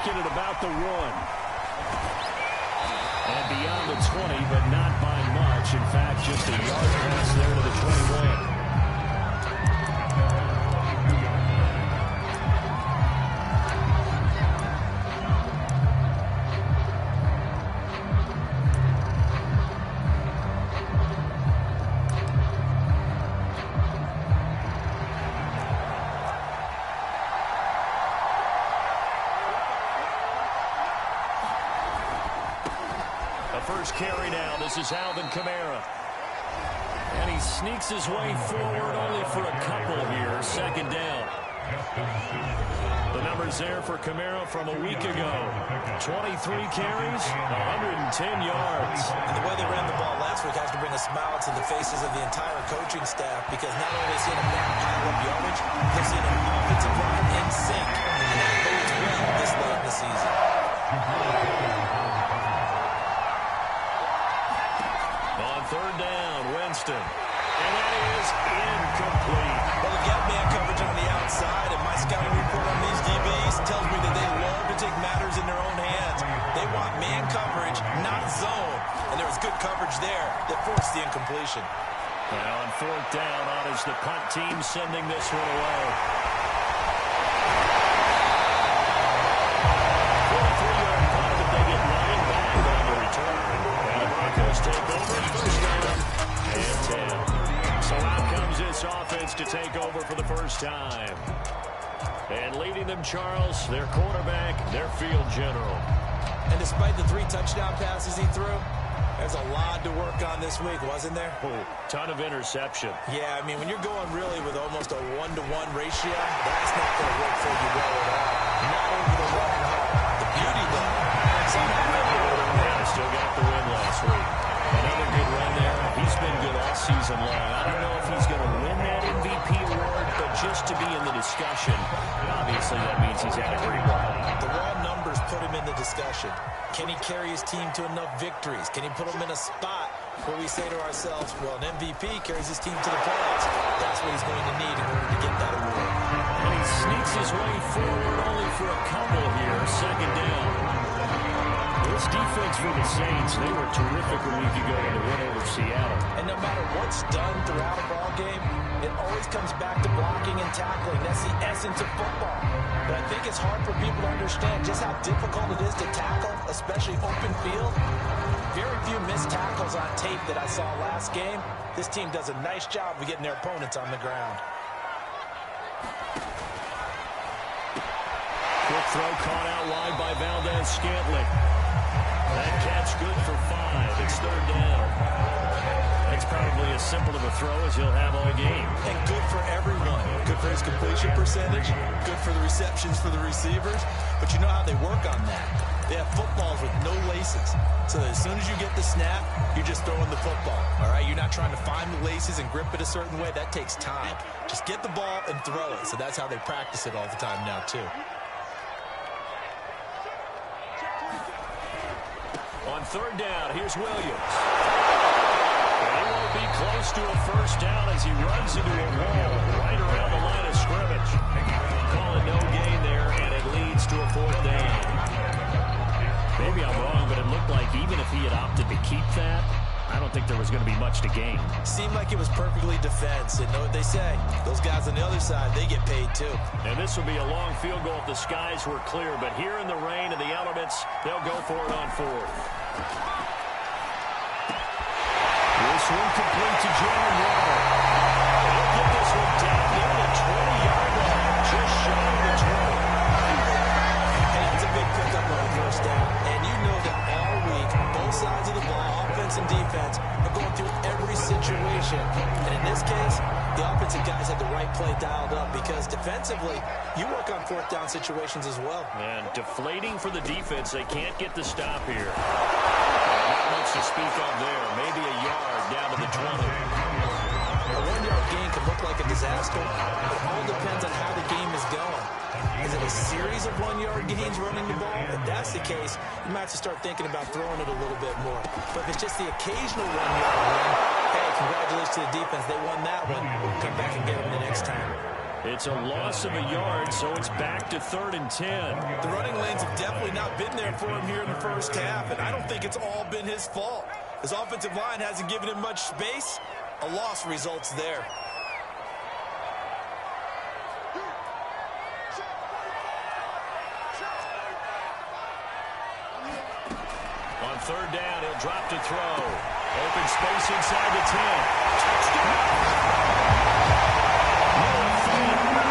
making it about the 1. And beyond the 20, but not by much. In fact, just a yard pass there to the 21. First carry now. This is Alvin Kamara. And he sneaks his way forward only for a couple here. Second down. The numbers there for Kamara from a week ago. 23 carries, 110 yards. And the way they ran the ball last week has to bring a smile to the faces of the entire coaching staff, because not only have they seen a man pile up yardage, they've seen an offensive line in sync. And that bodes well this late in the season. Third down, Winston. And that is incomplete. Well, they get man coverage on the outside, and my scouting report on these DBs tells me that they love to take matters in their own hands. They want man coverage, not zone. And there was good coverage there that forced the incompletion. Now on fourth down, on is the punt team sending this one away. 43-yard punt, but they get 9 back on the return. And the Broncos take over. First down and 10. So out comes this offense to take over for the first time. And leading them, Charles, their quarterback, their field general. And despite the 3 touchdown passes he threw, there's a lot to work on this week, wasn't there? Oh, ton of interception. Yeah, I mean, when you're going really with almost a 1-to-1 ratio, that's not going to work for you well at all. Not over the long haul. The beauty, though, somehow they still got the win last week. Another good run there. He's been good all season long. I don't know if he's going to win that MVP award, but just to be in the discussion, obviously that means he's had a great run. The raw numbers put him in the discussion. Can he carry his team to enough victories? Can he put them in a spot where we say to ourselves, well, an MVP carries his team to the playoffs. That's what he's going to need in order to get that award. And he sneaks his way forward only for a couple here. Second down. This defense for the Saints, they were terrific a week ago in the win over Seattle. And no matter what's done throughout a ball game, it always comes back to blocking and tackling. That's the essence of football. But I think it's hard for people to understand just how difficult it is to tackle, especially open field. Very few missed tackles on tape that I saw last game. This team does a nice job of getting their opponents on the ground. Quick throw caught out wide by Valdez-Scantling. That catch good for 5. It's third down. That's probably as simple of a throw as he'll have all game. And good for everyone. Good for his completion percentage. Good for the receptions for the receivers. But you know how they work on that. They have footballs with no laces. So as soon as you get the snap, you're just throwing the football. All right? You're not trying to find the laces and grip it a certain way. That takes time. Just get the ball and throw it. So that's how they practice it all the time now, too. On third down, here's Williams. And he won't be close to a first down as he runs into a wall right around the line of scrimmage. Calling no gain there, and it leads to a fourth down. Maybe I'm wrong, but it looked like even if he had opted to keep that, I don't think there was going to be much to gain. Seemed like it was perfectly defense. And know what they say? Those guys on the other side, they get paid too. And this will be a long field goal if the skies were clear. But here in the rain and the elements, they'll go for it on fourth. This one complete to Jalen Waddle. He'll get this one down near the 20-yard line, just shy of the 20. And that's a big pickup on the first down. And you know that all week, both sides of the ball, offense and defense, are going through every situation. And in this case, the offensive guys had the right play dialed up, because defensively, you work on fourth down situations as well. And deflating for the defense. They can't get the stop here. Not much to speak of there. Maybe a yard down to the 20. A 1-yard gain can look like a disaster. It all depends on how the game is going. Is it a series of 1-yard gains running the ball? If that's the case, you might have to start thinking about throwing it a little bit more. But if it's just the occasional 1-yard win, hey, congratulations to the defense. They won that one. Come back and get them the next time. It's a loss of a yard, so it's back to 3rd and 10. The running lanes have definitely not been there for him here in the first half, and I don't think it's all been his fault. His offensive line hasn't given him much space. A loss results there. On 3rd down, he'll drop to throw. Open space inside the 10. Touchdown!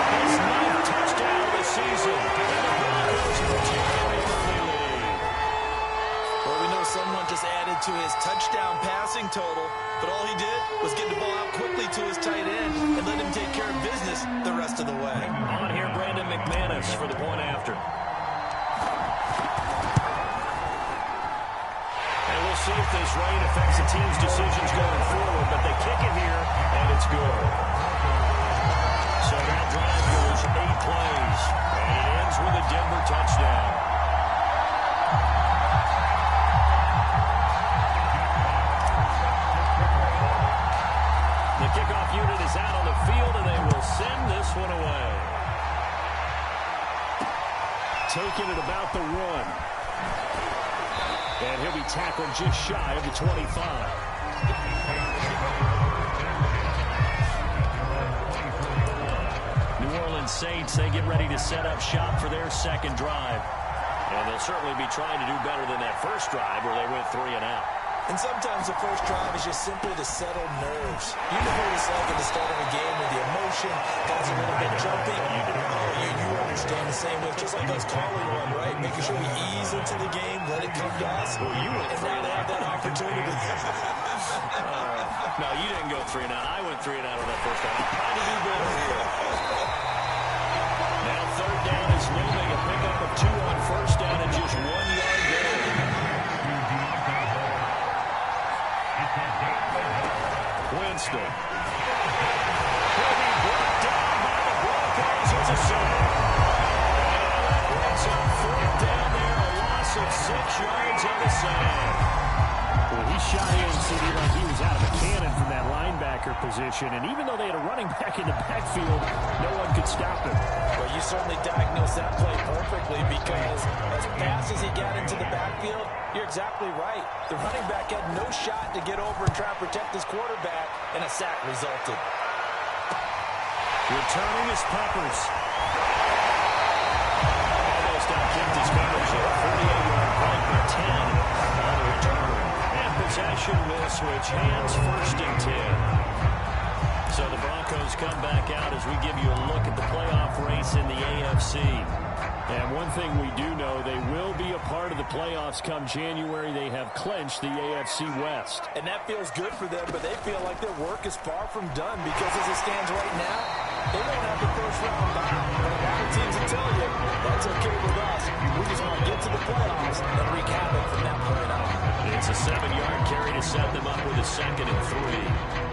His 9th touchdown of the season. And the Broncos materially lead. Well, we know someone just added to his touchdown passing total, but all he did was get the ball out quickly to his tight end and let him take care of business the rest of the way. On here, Brandon McManus for the point after. See if this rain affects the team's decisions going forward, but they kick it here, and it's good. So that drive goes 8 plays, and it ends with a Denver touchdown. The kickoff unit is out on the field, and they will send this one away. Taking it about the 1. And he'll be tackled just shy of the 25. New Orleans Saints, they get ready to set up shop for their second drive. And they'll certainly be trying to do better than that first drive where they went 3 and out. And sometimes the first drive is just simply to settle nerves. You know what it's like at the start of a game with the emotion, guys a little bit jumpy. You understand the same way. It's just like us calling one, right? Making sure we ease into the game, let it come to us. Well, you went and now they have that opportunity. No, you didn't go 3 and out. I went 3 and out on that first time. I'm trying to do better here. Now 3rd down is looming. A pickup of 2 on 1st down and just 1 yard there. Winston. Will be brought down by the Broncos. It's a sack. And that brings up 4th down there. A loss of 6 yards on the sack. Well, he shot in, CD, like he was out of a cannon from that linebacker position. And even though they had a running back in the backfield, no one could stop him. Well, you certainly diagnosed that play perfectly because as fast as he got into the backfield, you're exactly right. The running back had no shot to get over and try and protect his quarterback, and a sack resulted. Returning is Peppers. Almost outkicked his coverage there. 48-yard punt for 10 on the return. And possession will switch hands, 1st and 10. So the Broncos come back out as we give you a look at the playoff race in the AFC. And one thing we do know, they will be a part of the playoffs come January. They have clinched the AFC West. And that feels good for them, but they feel like their work is far from done because as it stands right now, they don't have the first round bye. But a lot of teams will tell you, that's okay with us. We just want to get to the playoffs and wreak havoc from that point on. It's a 7-yard carry to set them up with a 2nd and 3.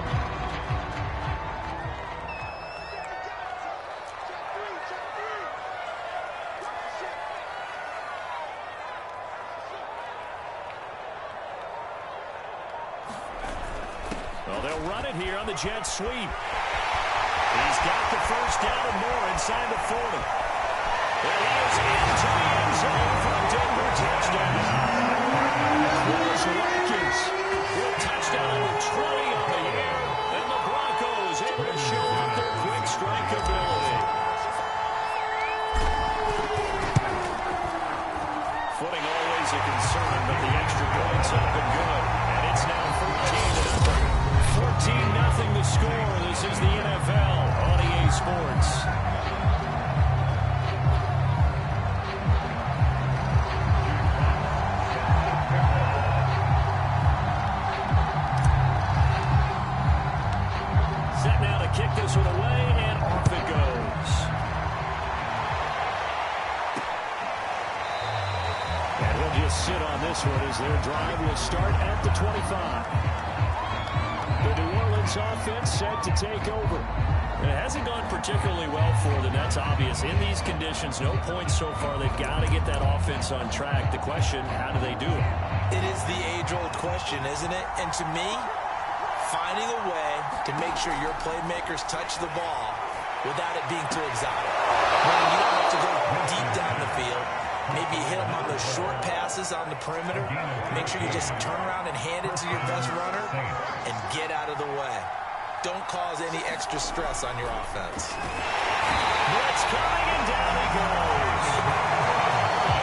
Well, they'll run it here on the jet sweep. He's got the 1st down and more inside the 40. There he is into the end zone for a Denver touchdown. Chris Watkins with a touchdown on the 20 on the air. And the Broncos able to show off their quick strike ability. Footing always a concern, but the extra point's up and good. And it's now 14-0. 14-0 the score. This is the NFL on EA Sports. Set now to kick this one away, and off it goes. And he'll just sit on this one as their drive will start at the 25. The New Orleans offense set to take over. It hasn't gone particularly well for them. That's obvious. In these conditions, no points so far. They've got to get that offense on track. The question, how do they do it? It is the age-old question, isn't it? And to me, finding a way to make sure your playmakers touch the ball without it being too exotic. Meaning you don't have to go deep down the field. Maybe hit them on those short passes on the perimeter. Make sure you just turn around and hand it to your best runner and get out of the way. Don't cause any extra stress on your offense. Blitz coming, and down he goes.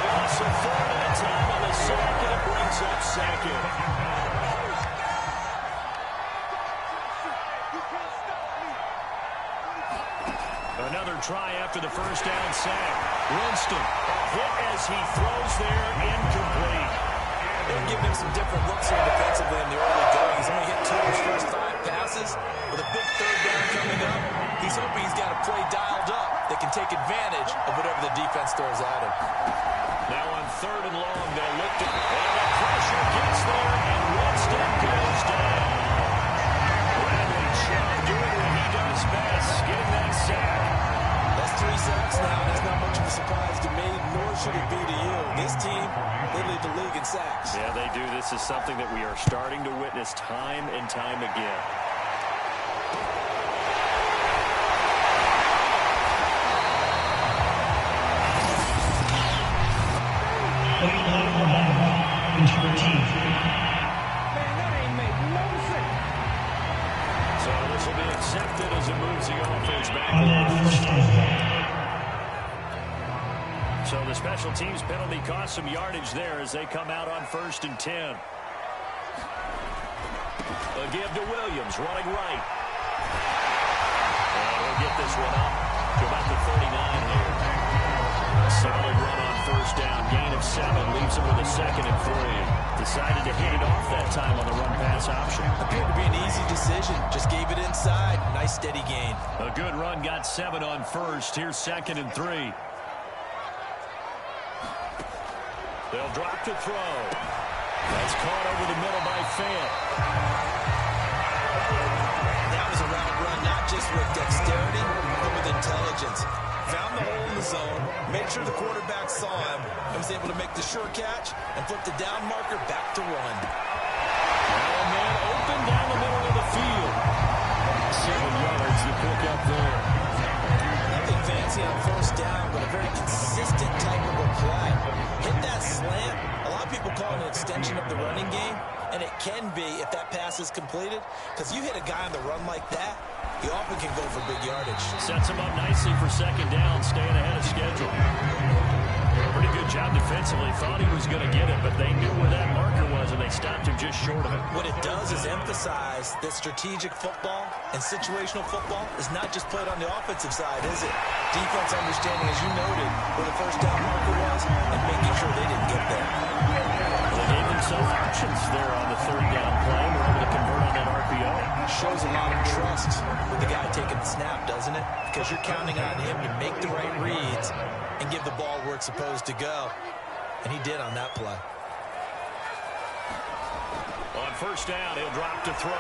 Loss of 4 at a time on the sack, and it brings up second. Another try after the first down sack. Winston, a hit as he throws there, incomplete. They're giving him some different looks here defensively in the early going. He's only hit 2 of his first 5 passes. With a big third down coming up, he's hoping he's got a play dialed up that can take advantage of whatever the defense throws at him. Now on 3rd and long, they'll look to... And the pressure gets there, and Winston goes down. Bradley Chubb doing what he does best, getting that sack. That's 3 sacks now. That's not much of a surprise to me, nor should it be to you. This team, they lead the league in sacks. Yeah, they do. This is something that we are starting to witness time and time again. So this will be accepted as it moves the offense back. So the special teams penalty cost some yardage there as they come out on 1st and 10. A give to Williams, running right. And we'll get this one up to about the 39 here. A solid run on 1st down, gain of 7, leaves him with a 2nd and 3. Decided to hit it off that time on the run-pass option. Appeared to be an easy decision. Just gave it inside. Nice steady gain. A good run, got 7 on 1st. Here's 2nd and 3. They'll drop to throw. That's caught over the middle by Fant. That was a route run, not just with dexterity, but with intelligence. Found the hole in the zone, made sure the quarterback saw him, and was able to make the sure catch and flip the down marker back to 1. Now a man open down the middle of the field. 7 yards to pick up there. Nothing fancy on 1st down, but a very consistent type of a play. Hit that slant. A lot of people call it an extension of the running game, and it can be if that pass is completed, because you hit a guy on the run like that, he often can go for big yardage. Sets him up nicely for 2nd down, staying ahead of schedule. Pretty good job defensively. Thought he was going to get it, but they knew where that marker was, and they stopped him just short of it. What it does is emphasize that strategic football and situational football is not just played on the offensive side, is it? Defense understanding, as you noted, where the 1st down marker was and making sure they didn't get there. They gave themselves options there on the 3rd down play. Were able to convert on that RPO. Shows a lot of trust with the guy taking the snap, doesn't it? Because you're counting on him to make the right reads and give the ball where it's supposed to go. And he did on that play. On 1st down, he'll drop to throw.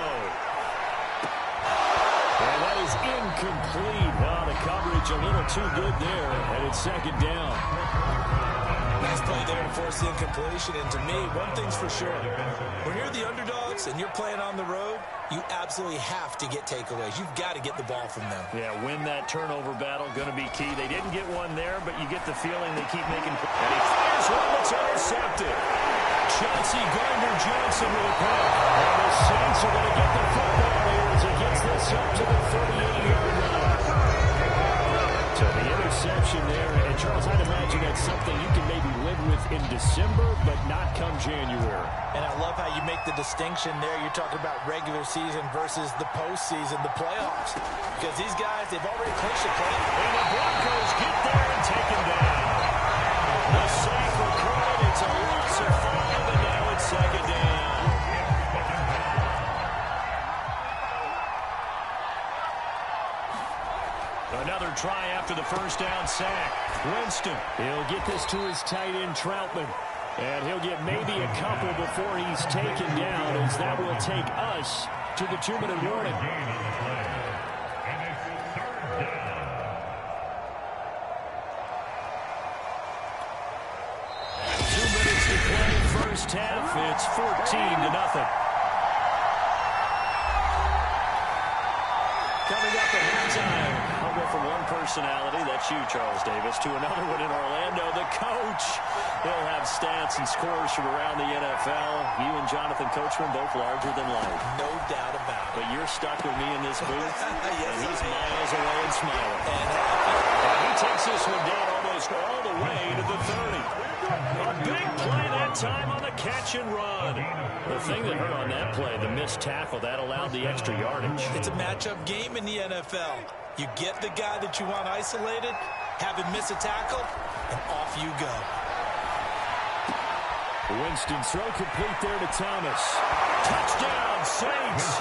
And that is incomplete. Wow, the coverage a little too good there. And it's 2nd down. Nice play there to force the incompletion. And to me, one thing's for sure. When you're the underdogs and you're playing on the road, you absolutely have to get takeaways. You've got to get the ball from them. Yeah, win that turnover battle, going to be key. They didn't get one there, but you get the feeling they keep making. And he fires one that's intercepted. Chauncey Gardner-Johnson with a pick. And the Saints are going to get the football here as it gets this up to the 38-yard line. So the interception there, and Charles, I'd imagine that's something you can maybe live with in December, but not come January. And I love how you make the distinction there. You're talking about regular season versus the postseason, the playoffs. Because these guys, they've already clinched a play. And the Broncos get there and take him down. The sack recorded. It's a loss of 5, and now it's 2nd down. Another try after the 1st down sack. Winston, he'll get this to his tight end, Troutman. And he'll get maybe a couple before he's taken down, as that will take us to the 2-minute warning. 2 minutes to play, 1st half. It's 14-0. Coming up at halftime, a go from one personality, that's you, Charles Davis, to another one in Orlando. The coach, he'll have stats and scores from around the NFL. You and Jonathan Coachman, both larger than life. No doubt about it. But you're stuck with me in this booth, yes, and he's miles away and smiling. And happy. And he takes this one down almost all the way to the 30. A big play that time on the catch and run. The thing that hurt on that play, the missed tackle, that allowed the extra yardage. It's a matchup game in the NFL. You get the guy that you want isolated, have him miss a tackle, and off you go. Winston throw complete there to Thomas. Touchdown, Saints.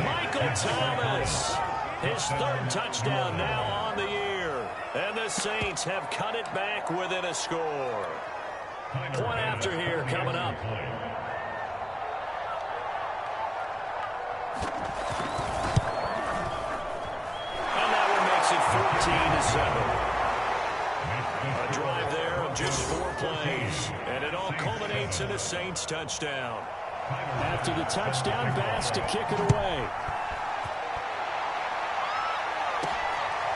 Michael Thomas. His third touchdown now on the year. And the Saints have cut it back within a score. Point after here coming up. And that one makes it 14-7. A drive there of just 4 plays. And it all culminates in a Saints touchdown. After the touchdown, Bass to kick it away.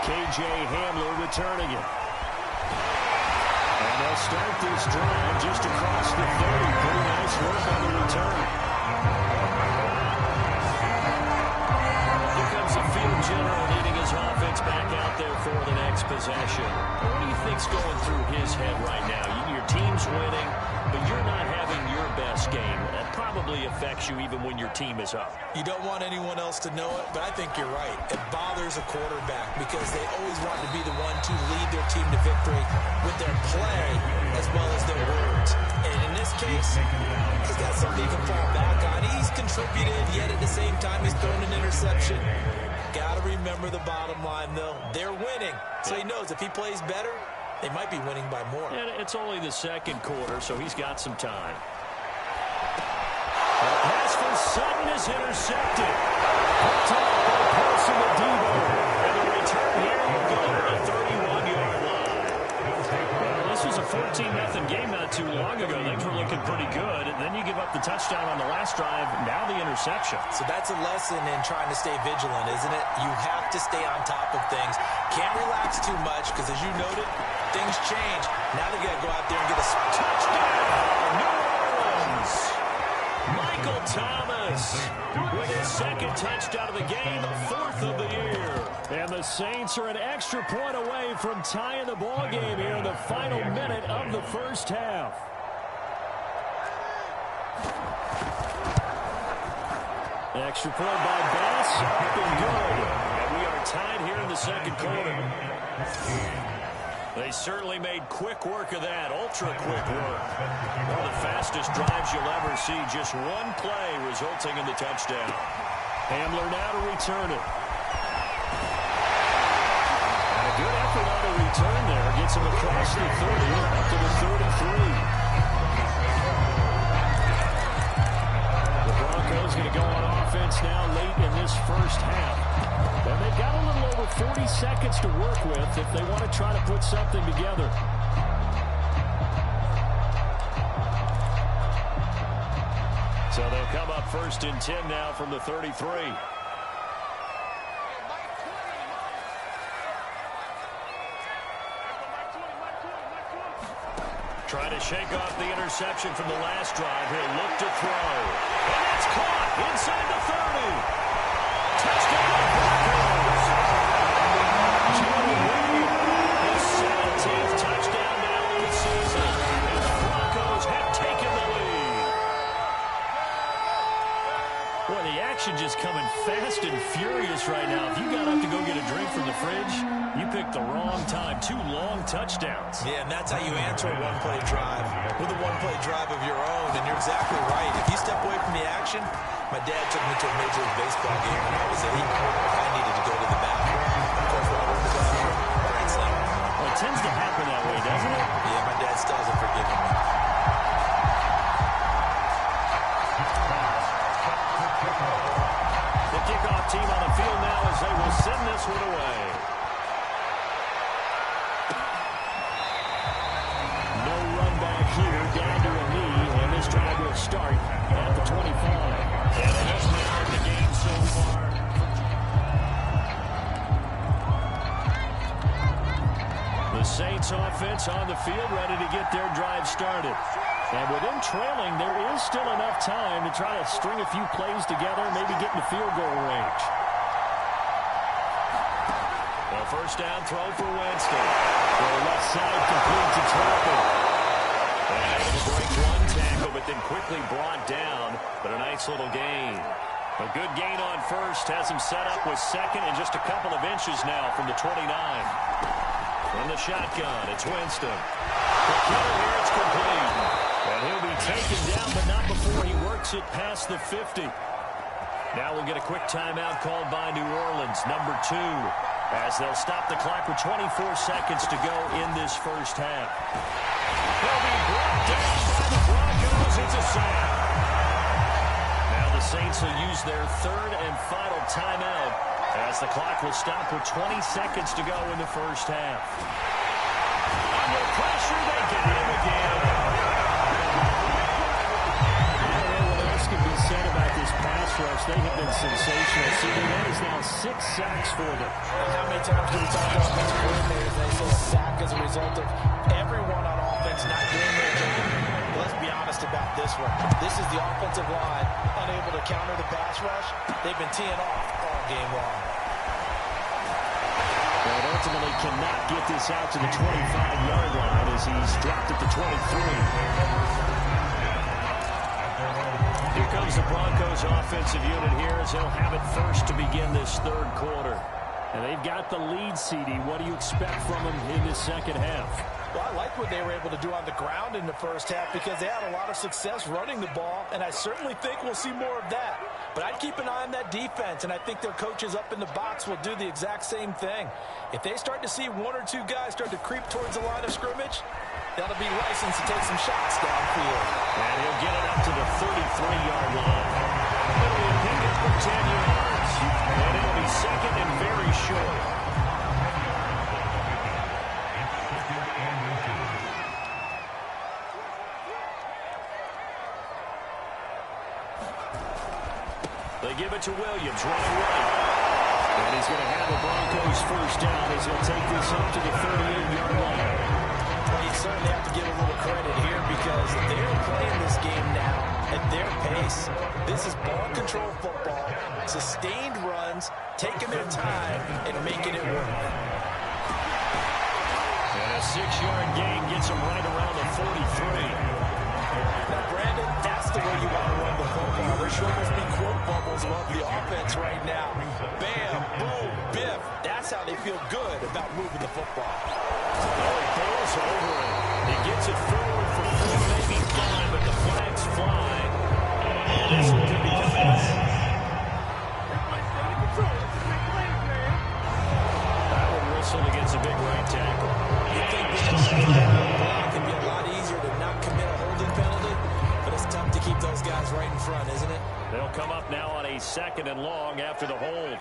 K.J. Hamler returning it. And they'll start this drive just across the 30. Pretty nice work on the return. Here comes the field general leading his offense back out there for the next possession. What do you think's going through his head right now? Your team's winning, but you're not having your best game. That probably affects you even when your team is up. You don't want anyone else to know it, but I think you're right. It bothers a quarterback because they always want to be the one to lead their team to victory with their play as well as their words. And in this case, he's got something he can fall back on. He's contributed, yet at the same time he's thrown an interception. Got to remember the bottom line, though. They're winning, so he knows if he plays better, they might be winning by more. And it's only the second quarter, so he's got some time. The pass from Sutton is intercepted. Picked off by Paulson to Debo. And the return here will go to the 31-yard line. Well, this was a 14-0 game not too long ago. Things were looking pretty good. And then you give up the touchdown on the last drive. Now the interception. So that's a lesson in trying to stay vigilant, isn't it? You have to stay on top of things. Can't relax too much because, as you noted, things change. Now they got to go out there and get a touchdown. New Orleans. Michael Thomas with his second touchdown of the game, 4th of the year. And the Saints are an extra point away from tying the ball game here in the final minute of the first half. Extra point by Bass. Been good. And we are tied here in the second quarter. They certainly made quick work of that, ultra-quick work. One of the fastest drives you'll ever see, just one play resulting in the touchdown. Hamler now to return it. And a good effort on the return there. Gets him across the 30, up to the 33. The Broncos going to go on offense now late in this first half. And they've got a little over 40 seconds to work with if they want to try to put something together. So they'll come up 1st and 10 now from the 33. Trying to shake off the interception from the last drive. He'll look to throw. And it's caught inside the 30. Touchdown, Broncos. Jordan Reed, his 17th touchdown now in the season. And the Broncos have taken the lead. Boy, the action just coming fast and furious right now. If you got up to go get a drink from the fridge, you picked the wrong time. 2 long touchdowns. Yeah, and that's how you answer a one-play drive with a one-play drive of your own. And you're exactly right. If you step away from the action, my dad took me to a Major League Baseball game when I was 8. I needed to go to the bathroom. Of course, when I went to the bathroom, grand slam. Well, it tends to happen that way, doesn't it? Yeah, my dad still hasn't forgiven me. The kickoff team on the field now as they will send this one away. No run back here, down to a knee, and this drive will start at the 25. And it has been the game so far. Broncos offense on the field, ready to get their drive started. And with them trailing, there is still enough time to try to string a few plays together, maybe get in the field goal range. A first down throw for Winston. The left side complete to Trappy. Able to break one tackle, but then quickly brought down. But a nice little gain. A good gain on first has him set up with second and just a couple of inches now from the 29. From the shotgun, it's Winston. The cutter here, it's complete. And he'll be taken down, but not before he works it past the 50. Now we'll get a quick timeout called by New Orleans, number 2, as they'll stop the clock with 24 seconds to go in this first half. He'll be brought down by the Broncos. It's a sack. Now the Saints will use their third and final timeout as the clock will stop with 20 seconds to go in the first half. Under pressure, they get him again. Can be said about this pass rush. They have been sensational. See, that is now 6 sacks for them. And how many times do we talk to offensive coordinators? They say a sack as a result of everyone on offense not doing their job. But let's be honest about this one. This is the offensive line unable to counter the pass rush. They've been teeing off all game long. But ultimately cannot get this out to the 25-yard line as he's dropped at the 23. Here comes the Broncos offensive unit here as they'll have it first to begin this third quarter. And they've got the lead, CD. What do you expect from them in this second half? Well, I like what they were able to do on the ground in the first half because they had a lot of success running the ball, and I certainly think we'll see more of that. But I'd keep an eye on that defense, and I think their coaches up in the box will do the exact same thing. If they start to see one or two guys start to creep towards the line of scrimmage, that'll be licensed to take some shots downfield. And he'll get it up to the 33-yard line. It'll be a pickup for 10 yards. And it'll be second and very short. They give it to Williams running right. And he's going to have the Broncos first down as he'll take this up to the 38-yard line. Well, you certainly have to give a little credit here because they're playing this game now at their pace. This is ball control football, sustained runs, taking their time, and making it work. And a 6-yard gain gets him right around the 43. Now, Brandon, that's the way you want to run the football. There should almost be quote bubbles above the offense right now. Bam, boom, biff. That's how they feel good about moving the football. He goes over it. He gets it forward for 4, maybe 5, but the flags fly. And this one could be coming. That one whistled against a big right tackle. You think it can be a lot easier to not commit a holding penalty, but it's tough to keep those guys right in front, isn't it? They'll come up now on a 2nd and long after the hold.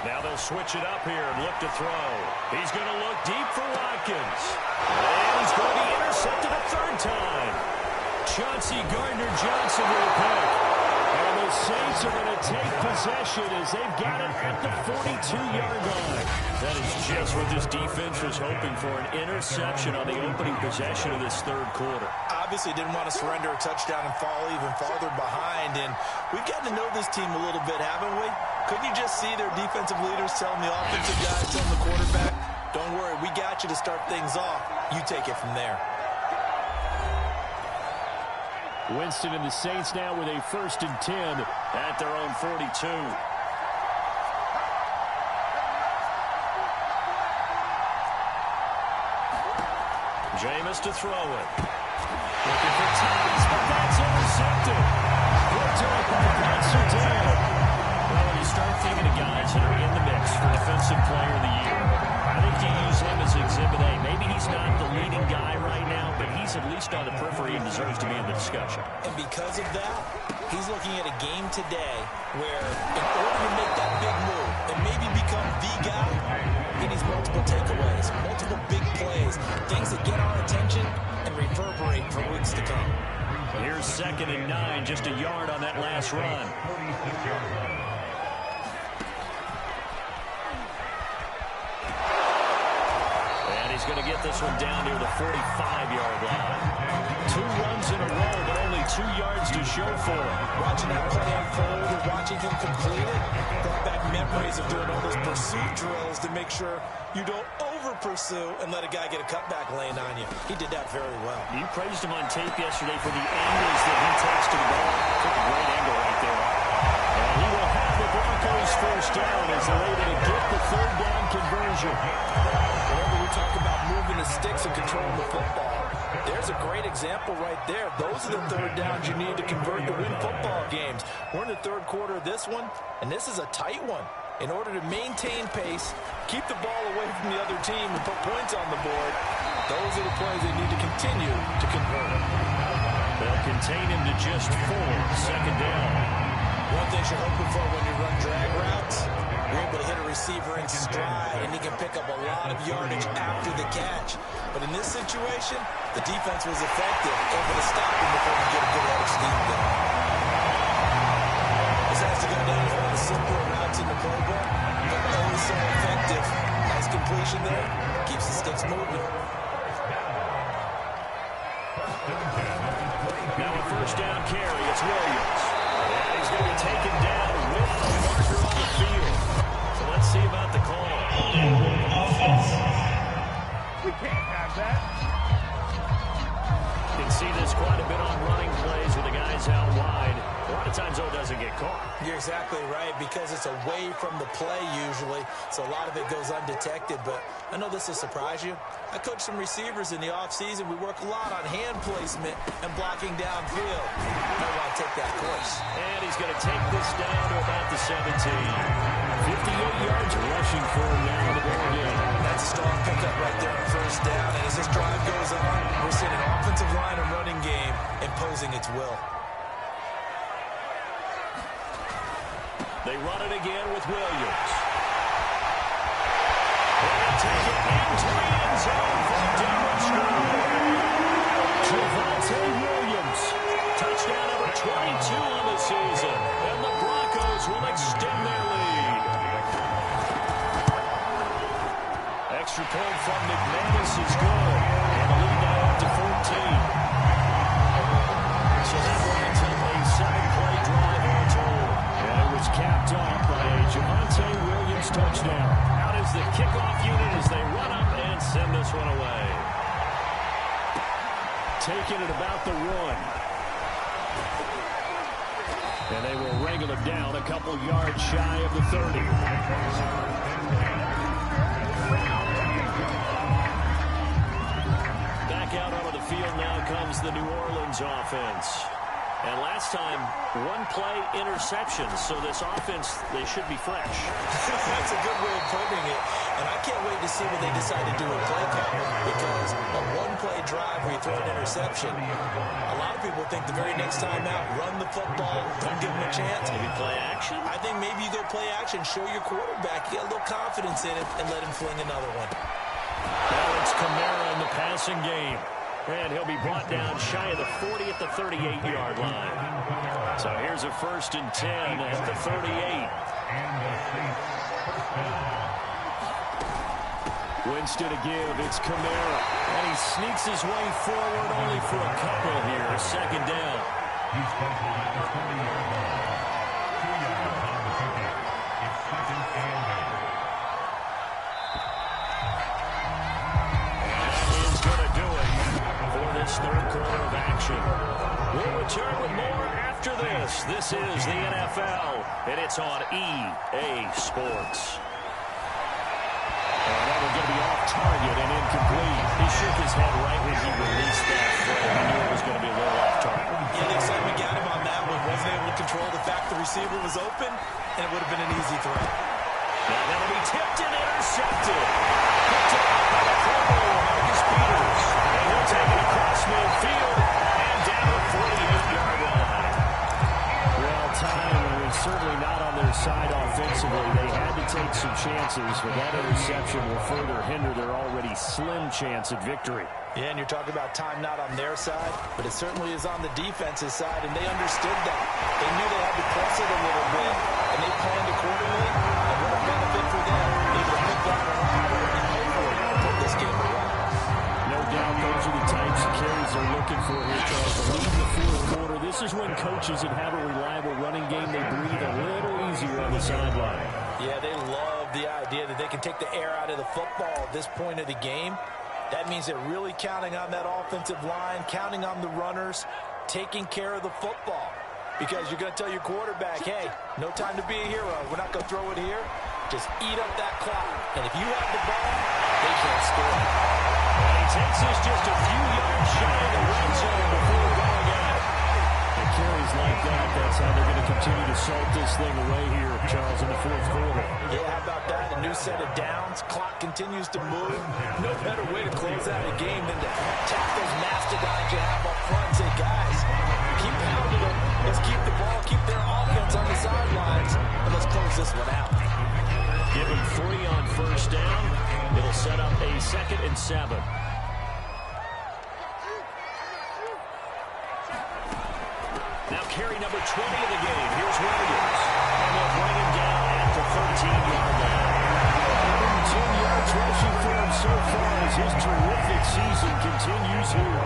Now they'll switch it up here and look to throw. He's going to look deep for Watkins. And he's going to be intercepted a 3rd time. Chauncey Gardner-Johnson with a pick. And the Saints are going to take possession as they've got it at the 42-yard line. That is just what this defense was hoping for, an interception on the opening possession of this third quarter. Obviously didn't want to surrender a touchdown and fall even farther behind. And we've gotten to know this team a little bit, haven't we? Couldn't you just see their defensive leaders telling the offensive guys, telling the quarterback, don't worry, we got you to start things off. You take it from there. Winston and the Saints now with a 1st and 10 at their own 42. Jameis to throw it. Looking for Thomas, but that's intercepted. Good job by Constantine. Well, when you start thinking of guys that are in the mix for Defensive Player of the Year, I think you use him as Exhibit A. Maybe he's not the leading guy right now, but he's at least on the periphery and deserves to be in the discussion. And because of that, he's looking at a game today where in order to make that big move and maybe become the guy, he needs multiple takeaways, multiple big plays, things that get our attention and reverberate for weeks to come. Here's 2nd and 9, just a yard on that last run. he's going to get this one down near the 45-yard line. 2 runs in a row, but only 2 yards to show for him. Watching that play unfold and watching him complete it brought back memories of doing all those pursuit drills to make sure you don't over-pursue and let a guy get a cutback lane on you. He did that very well. You praised him on tape yesterday for the angles that he takes to the ball. Took a great angle right there. And he will have the Broncos first down as they're able to get the 3rd down conversion. Whenever we talk about moving the sticks and controlling the football, there's a great example right there. Those are the 3rd downs you need to convert to win football games. We're in the 3rd quarter of this one, and this is a tight one. In order to maintain pace, keep the ball away from the other team, and put points on the board, those are the plays they need to continue to convert. They'll contain him to just 4. 2nd down. One thing you're hoping for when you run drag routes, you're able to hit a receiver in stride, and he can pick up a lot of yardage after the catch. But in this situation, the defense was effective, able to stop him before he get a good head of steam going. This has to go down as one of the simpler routes in the playbook, but always so effective. Nice completion there, keeps the sticks moving. Now a 1st down carry, it's Williams. And he's going to be taken down with the marker on the field. So let's see about the call. We can't have that. You can see this quite a bit on running plays with the guys out wide. A lot of times, though, it doesn't get caught. You're exactly right, because it's away from the play usually, so a lot of it goes undetected. But I know this will surprise you. I coach some receivers in the offseason. We work a lot on hand placement and blocking downfield. I want to take that course. And he's going to take this down to about the 17. 58 yards rushing for him now to go again. That's a strong pickup right there on 1st down. And as this drive goes on, we're seeing an offensive line and running game imposing its will. They run it again with Williams. They'll take it into the end zone for demonstration. Javonte Williams. Touchdown number 22 on the season. And the Broncos will extend their lead. Extra point from McManus is good. And the lead now up to 14. So that brings up a 7-play drive all told. And it was capped off by a Javonte Williams touchdown. Out is the kickoff unit as they run up and send this one away. Taking it about the 1. And they will wrangle it down a couple yards shy of the 30. Back out onto the field now comes the New Orleans offense. And last time, 1-play interceptions. So this offense, they should be fresh. That's a good way of putting it. And I can't wait to see what they decide to do with play call. Because a 1-play drive where you throw an interception, a lot of people think the very next time out, run the football, don't give them a chance. Maybe play action? I think maybe you go play action, show your quarterback, get a little confidence in it, and let him fling another one. Now it's Kamara in the passing game. And he'll be brought down shy of the 40 at the 38-yard line. So here's a 1st and 10 at the 38. Winston to give. It's Kamara. And he sneaks his way forward only for a couple here. 2nd down. He's taken at the 20-yard line. 2 yards on the pickup. It's 2nd and 8. This 3rd quarter of action. We'll return with more after this. This is the NFL, and it's on EA Sports. And that was going to be off target and incomplete. He shook his head right when he released that throw. He knew it was going to be a little off target. Yeah, the excitement got him on that one. Wasn't able to control the fact the receiver was open, and it would have been an easy throw. Now that'll be tipped and intercepted. Picked up by the Pro Bowler, Marcus Peters. And he'll take it across midfield and down the 48-yard line. Well, time was certainly not on their side offensively. They had to take some chances, but that interception will further hinder their already slim chance at victory. Yeah, and you're talking about time not on their side, but it certainly is on the defense's side, and they understood that. They knew they had to press it a little bit, and they planned accordingly. And what a benefit for them, able to pick that one off and hopefully put this game away. coaches that have a reliable running game, they breathe a little easier on the sideline. Yeah, they love the idea that they can take the air out of the football at this point of the game. That means they're really counting on that offensive line, counting on the runners, taking care of the football. Because you're going to tell your quarterback, hey, no time to be a hero. We're not going to throw it here. Just eat up that clock. And if you have the ball, they can't score. And he takes this just a few yards shy of the red zone before going at it. And carries like that, that's how they're going to continue to salt this thing away here, Charles, in the fourth quarter. Yeah, how about that? A new set of downs. Clock continues to move. No better way to close out a game than to tap those mastodons you have up front and say, guys, keep pounding them. Let's keep the ball, keep their offense on the sidelines, and let's close this one out. Give him 3 on first down. It'll set up a 2nd and 7. Now carry number 20 of the game. Here's Williams. And they'll bring him down at the 13-yard line. 10 yards rushing for him so far as his terrific season continues here.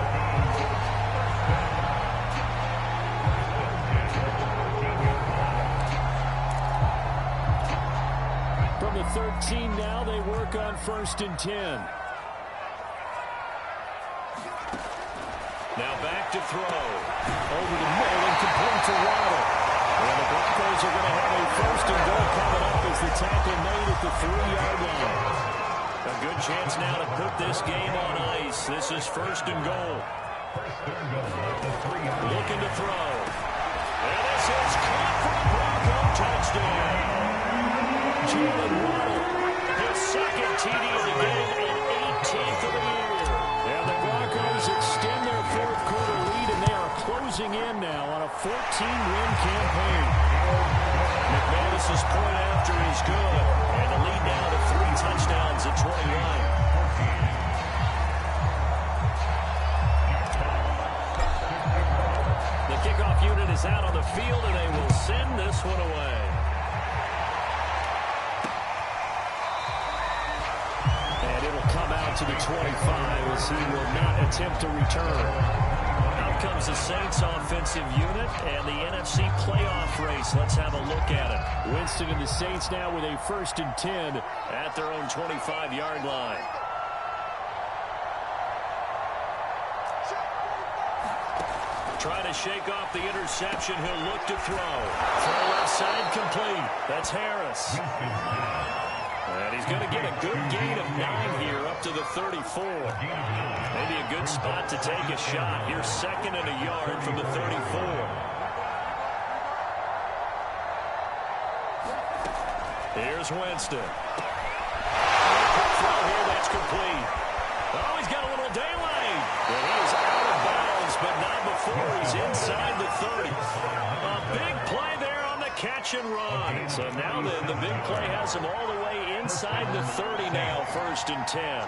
From the 13 now, they work on 1st and 10. Now back to throw. Over the middle and complete to Waddle. And the Broncos are going to have a 1st and goal coming up as the tackle made at the 3-yard line. A good chance now to put this game on ice. This is 1st and goal. Looking to throw. And this is caught for a Bronco touchdown. Jalen Waddle, his 2nd TD of the game and 18th of the year. And the Broncos extend their 4th quarter lead, and they are closing in now on a 14-win campaign. McManus's point after is good, and the lead now to 3 touchdowns at 21. The kickoff unit is out on the field, and they will send this one away. And it'll come out to the 25 as he will not attempt to return. Out comes the Saints offensive unit and the NFC playoff race. Let's have a look at it. Winston and the Saints now with a 1st and 10 at their own 25-yard line. Trying to shake off the interception. He'll look to throw. Throw left side complete. That's Harris. And he's going to get a good gain of 9 here up to the 34. Maybe a good spot to take a shot. Here's 2nd and a yard from the 34. Here's Winston. Quick throw here, that's complete. Oh, he's got a little daylight. And he is out of bounds, but not before he's inside the 30. A big play there on the catch and run. So now the big play has him all the way inside the 30 now, 1st and 10.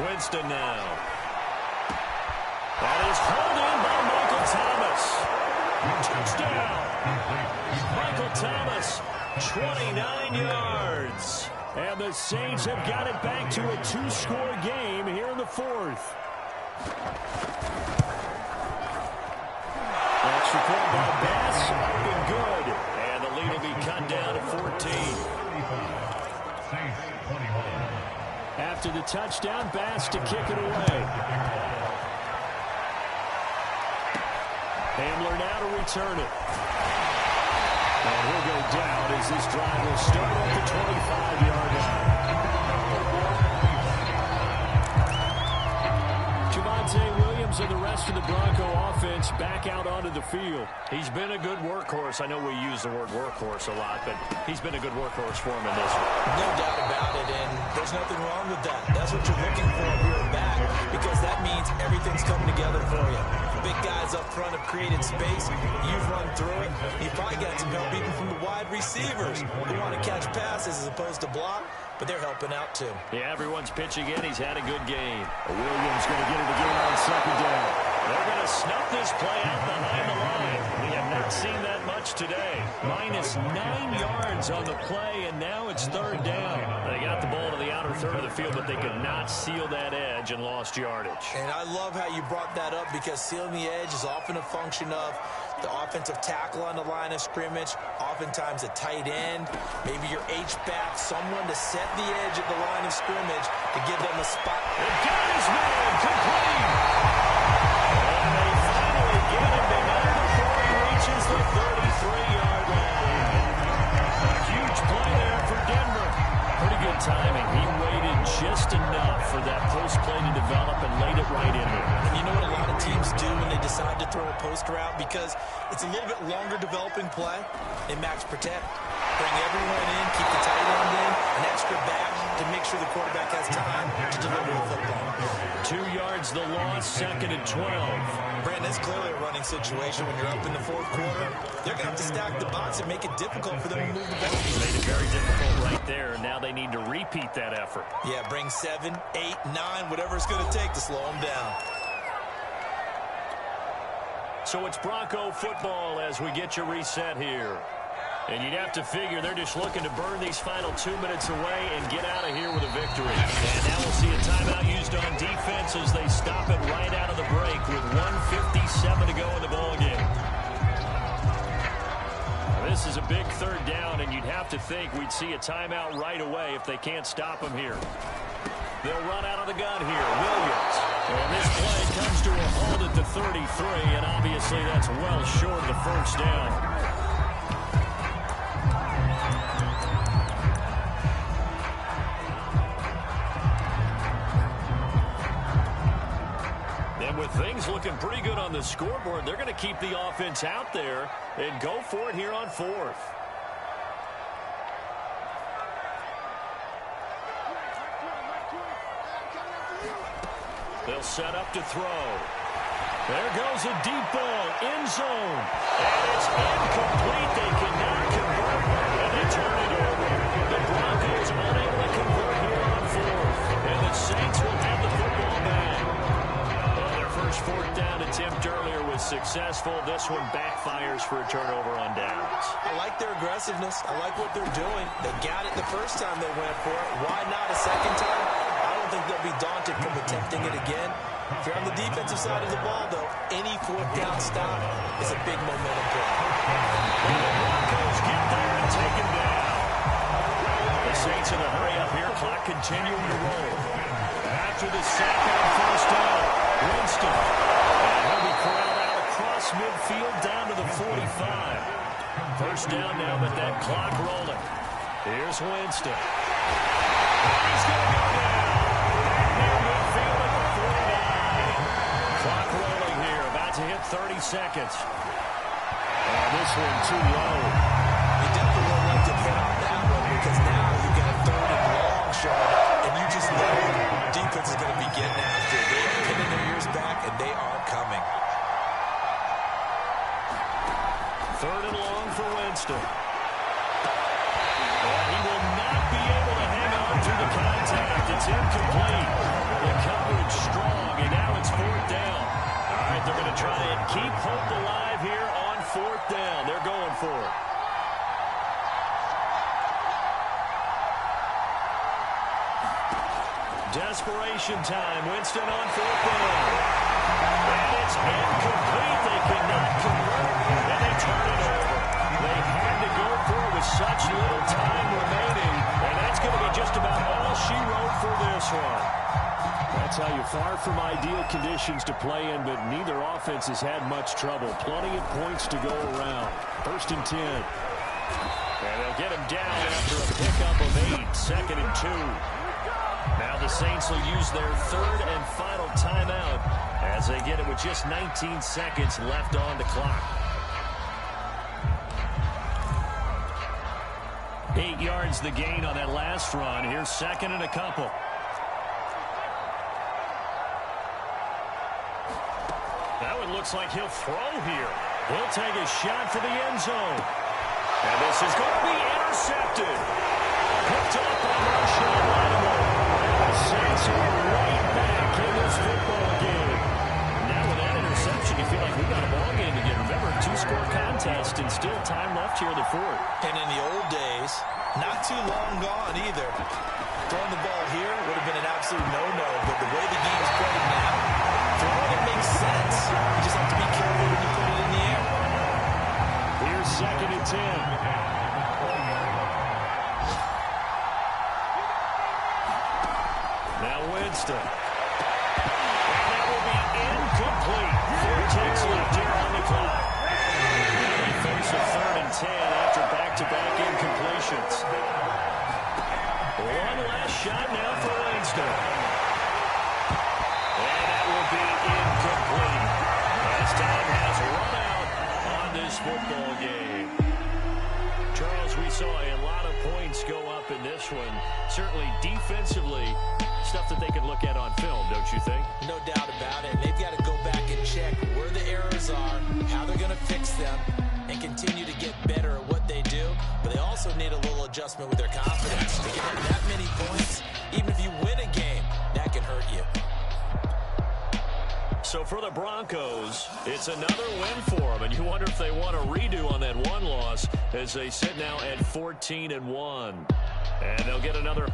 Winston now. That is hauled in by Michael Thomas. Touchdown. Michael Thomas, 29 yards. And the Saints have got it back to a 2-score game here in the 4th. That's recorded by Bass. Been good. And the lead will be cut down to 14. After the touchdown, Bass to kick it away. Hamler now to return it. And he'll go down as this drive will start at the 25-yard line. Javonte Williams and the rest of the Bronco offense back out onto the field. He's been a good workhorse. I know we use the word workhorse a lot, but he's been a good workhorse for him in this one. No doubt about it, and there's nothing wrong with that. That's what you're looking for here back, because that means everything's coming together for you. Big guys up front have created space. You've run through it. You've probably got some help even from the wide receivers who want to catch passes as opposed to block, but they're helping out too. Yeah, everyone's pitching in. He's had a good game. Williams going to get it again on 2nd down. They're going to snuff this play out behind the line. We have not seen that much today. Minus 9 yards on the play, and now it's third down. They got the ball to the outer third of the field, but they could not seal that edge and lost yardage. And I love how you brought that up, because sealing the edge is often a function of the offensive tackle on the line of scrimmage, oftentimes a tight end, maybe your H-back, someone to set the edge at the line of scrimmage to give them a spot. It got his man complete. And they finally get him behind before he reaches the 33-yard line. A huge play there for Denver. Pretty good timing. He waited just enough for that post play to develop and laid it right in there. And you know what a lot of teams do when they decide to throw a post route? Because it's a little bit longer developing play. They max protect. Bring everyone in, keep the tight end in, an extra back to make sure the quarterback has time to deliver the football. 2 yards the loss, second and 12. Brandon, that's clearly a running situation. When you're up in the fourth quarter, they're going to have to stack the box and make it difficult for them to move the ball. Made it very difficult right there. Now they need to repeat that effort. Yeah, bring 7, 8, 9, whatever it's going to take to slow them down. So it's Bronco football as we get you reset here. And you'd have to figure they're just looking to burn these final 2 minutes away and get out of here with a victory. And now we'll see a timeout used on defense as they stop it right out of the break with 1:57 to go in the ballgame. This is a big third down, and you'd have to think we'd see a timeout right away if they can't stop them here. They'll run out of the gun here. Williams. And this play comes to a halt at the 33, and obviously that's well short of the first down. And with things looking pretty good on the scoreboard, they're going to keep the offense out there and go for it here on fourth. They'll set up to throw. There goes a deep ball, end zone. And it's incomplete. They cannot convert, and they turn it over. The Broncos unable to convert here on fourth. And the Saints will have the football back. Their first fourth down attempt earlier was successful. This one backfires for a turnover on downs. I like their aggressiveness. I like what they're doing. They got it the first time they went for it. Why not a second time? I don't think they'll be daunted from attempting it again. If you're on the defensive side of the ball, though, any fourth down stop is a big momentum play. And the Broncos get there and take him down. The Saints in a hurry up here. Clock continuing to roll. After the sack on first down, Winston. And he'll be corralled out across midfield down to the 45. First down now, but that clock rolling. Here's Winston. He's going to go down. Near midfield at the 49. Clock rolling here, about to hit 30 seconds. And this one too low. You definitely would like to hit on that one, because now you've got a third and long shot, and you just know the defense is going to be getting after it. They are pinning their ears back, and they are coming. Third and long for Winston. And he will not be able to hang on to the contact. It's incomplete. The coverage strong, and now it's fourth down. All right, they're going to try and keep hope alive here on fourth down. They're going for it. Desperation time. Winston on fourth down. And it's incomplete. They cannot convert, and they turn it over. They had to go for it with such little time remaining, and that's going to be just about all she wrote for this one. That's how you're far from ideal conditions to play in, but neither offense has had much trouble. Plenty of points to go around. First and 10. And they'll get him down after a pickup of 8, second and 2. Now the Saints will use their third and final timeout as they get it with just 19 seconds left on the clock. 8 yards the gain on that last run. Here's second and a couple. That one looks like he'll throw here. He'll take a shot for the end zone. And this is going to be intercepted. Picked up on Rashawn Lattimore. The Saints are right back in this football game. Now with that interception, you feel like we've got a ball game again. Remember, 2-score contest. contest and still time left here in the fourth. And in the old days, not too long gone either. Throwing the ball here would have been an absolute no-no, but the way the game is played now, throwing it makes sense. You just have to be careful when you put it in the air. Here's 2nd and 10. Now Winston. And that will be incomplete. 4 ticks left here on the clock. And we face a 3rd and 10 after back-to-back incompletions. One last shot now for Winston. And that will be incomplete. As time has run out on this football game. Charles, we saw a lot of points go up in this one. Certainly defensively, stuff that they can look at on film, don't you think? No doubt about it. They've got to go back and check where the errors are, how they're going to fix them, and continue to get better at what they do. But they also need a little adjustment with their confidence. To get that many points, even if you win a game, that can hurt you. So for the Broncos, it's another win for them, and you wonder if they want a redo on that one loss as they sit now at 14-1. And they'll get another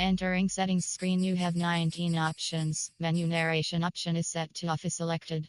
Entering settings screen, you have 19 options. Menu narration option is set to off is selected.